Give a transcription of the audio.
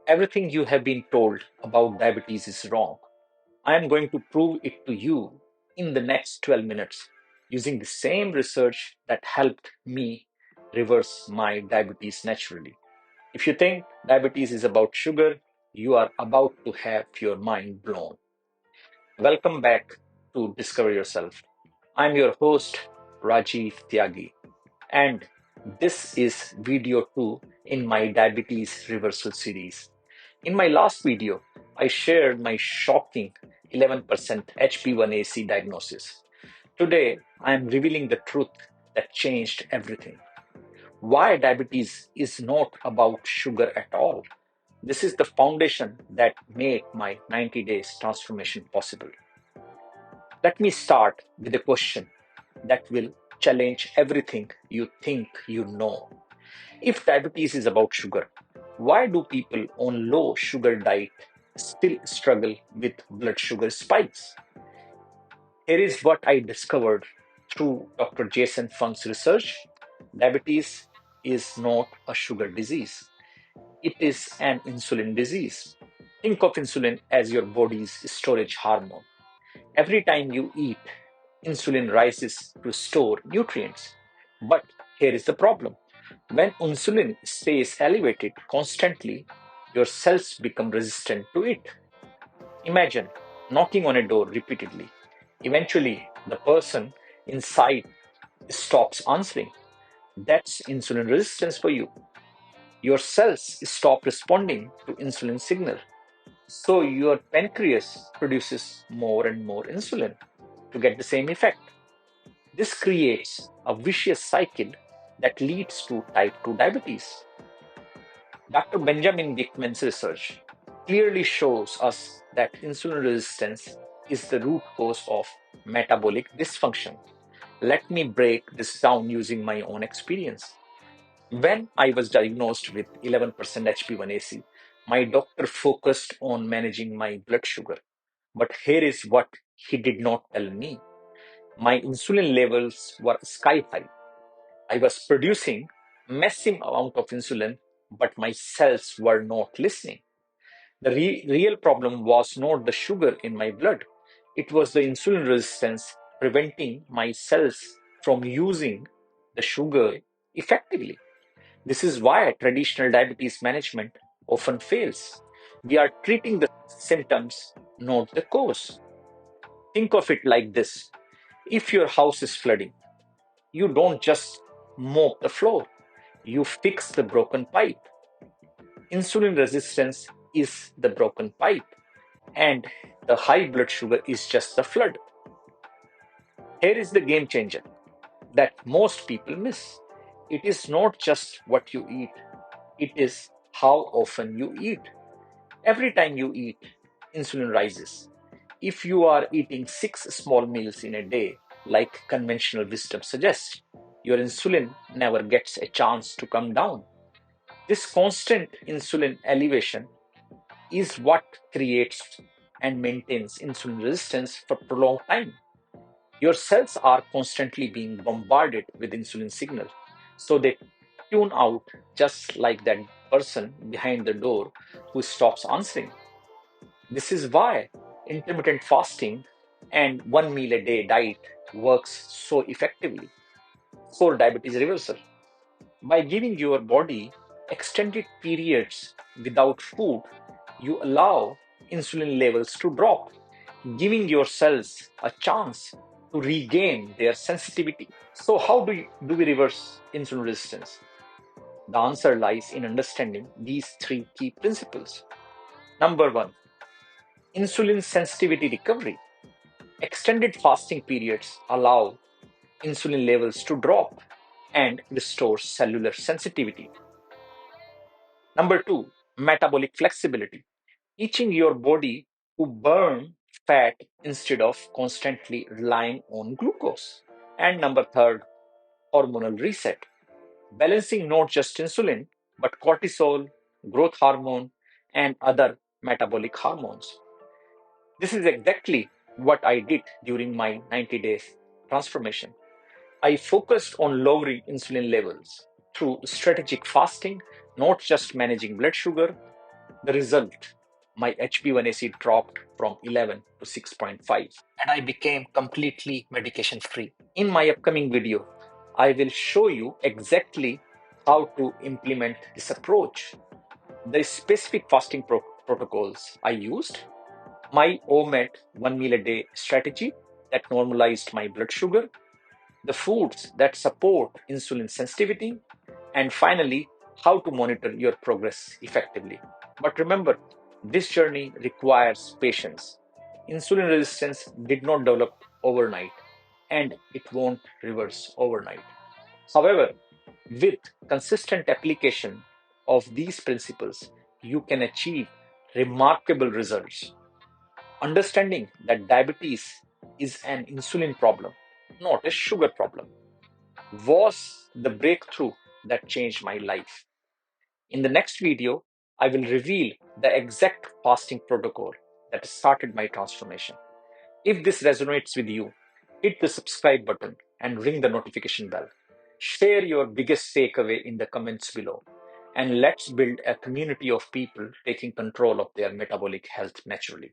Everything you have been told about diabetes is wrong. I am going to prove it to you in the next 12 minutes using the same research that helped me reverse my diabetes naturally. If you think diabetes is about sugar, you are about to have your mind blown. Welcome back to Discover Yourself. I'm your host, Rajiv Tyagi, and this is video 2 in my diabetes reversal series. In my last video, I shared my shocking 11% HB1AC diagnosis. Today, I am revealing the truth that changed everything. Why diabetes is not about sugar at all. This is the foundation that made my 90 days transformation possible. Let me start with a question that will challenge everything you think you know. If diabetes is about sugar, why do people on low sugar diet still struggle with blood sugar spikes? Here is what I discovered through Dr. Jason Funk's research. Diabetes is not a sugar disease. It is an insulin disease. Think of insulin as your body's storage hormone. Every time you eat, insulin rises to store nutrients. But here is the problem. When insulin stays elevated constantly, your cells become resistant to it. Imagine knocking on a door repeatedly. Eventually, the person inside stops answering. That's insulin resistance for you. Your cells stop responding to insulin signal. So your pancreas produces more and more insulin to get the same effect. This creates a vicious cycle that leads to type 2 diabetes. Dr. Benjamin Dickman's research clearly shows us that insulin resistance is the root cause of metabolic dysfunction. Let me break this down using my own experience. When I was diagnosed with 11% HB1AC, my doctor focused on managing my blood sugar. But here is what he did not tell me. My insulin levels were sky high. I was producing massive amount of insulin, but my cells were not listening. The real problem was not the sugar in my blood. It was the insulin resistance preventing my cells from using the sugar effectively. This is why traditional diabetes management often fails. We are treating the symptoms, not the cause. Think of it like this. If your house is flooding, you don't just mop the floor, you fix the broken pipe. Insulin resistance is the broken pipe, and the high blood sugar is just the flood. Here is the game changer that most people miss. It is not just what you eat, it is how often you eat. Every time you eat, insulin rises. If you are eating 6 small meals in a day, like conventional wisdom suggests, your insulin never gets a chance to come down. This constant insulin elevation is what creates and maintains insulin resistance for prolonged time. Your cells are constantly being bombarded with insulin signal, so they tune out just like that person behind the door who stops answering. This is why intermittent fasting and 1 meal a day diet works so effectively for diabetes reversal. By giving your body extended periods without food, you allow insulin levels to drop, giving your cells a chance to regain their sensitivity. So, how do we reverse insulin resistance? The answer lies in understanding these 3 key principles. Number 1, insulin sensitivity recovery. Extended fasting periods allow insulin levels to drop and restore cellular sensitivity. Number 2, metabolic flexibility. Teaching your body to burn fat instead of constantly relying on glucose. And number 3, hormonal reset. Balancing not just insulin, but cortisol, growth hormone, and other metabolic hormones. This is exactly what I did during my 90 days transformation. I focused on lowering insulin levels through strategic fasting, not just managing blood sugar. The result, my HbA1c dropped from 11 to 6.5 and I became completely medication free. In my upcoming video, I will show you exactly how to implement this approach, the specific fasting protocols I used, my OMAD 1 meal a day strategy that normalized my blood sugar, the foods that support insulin sensitivity, and finally, how to monitor your progress effectively. But remember, this journey requires patience. Insulin resistance did not develop overnight, and it won't reverse overnight. However, with consistent application of these principles, you can achieve remarkable results. Understanding that diabetes is an insulin problem, not a sugar problem, was the breakthrough that changed my life. In the next video, I will reveal the exact fasting protocol that started my transformation. If this resonates with you, hit the subscribe button and ring the notification bell. Share your biggest takeaway in the comments below. And let's build a community of people taking control of their metabolic health naturally.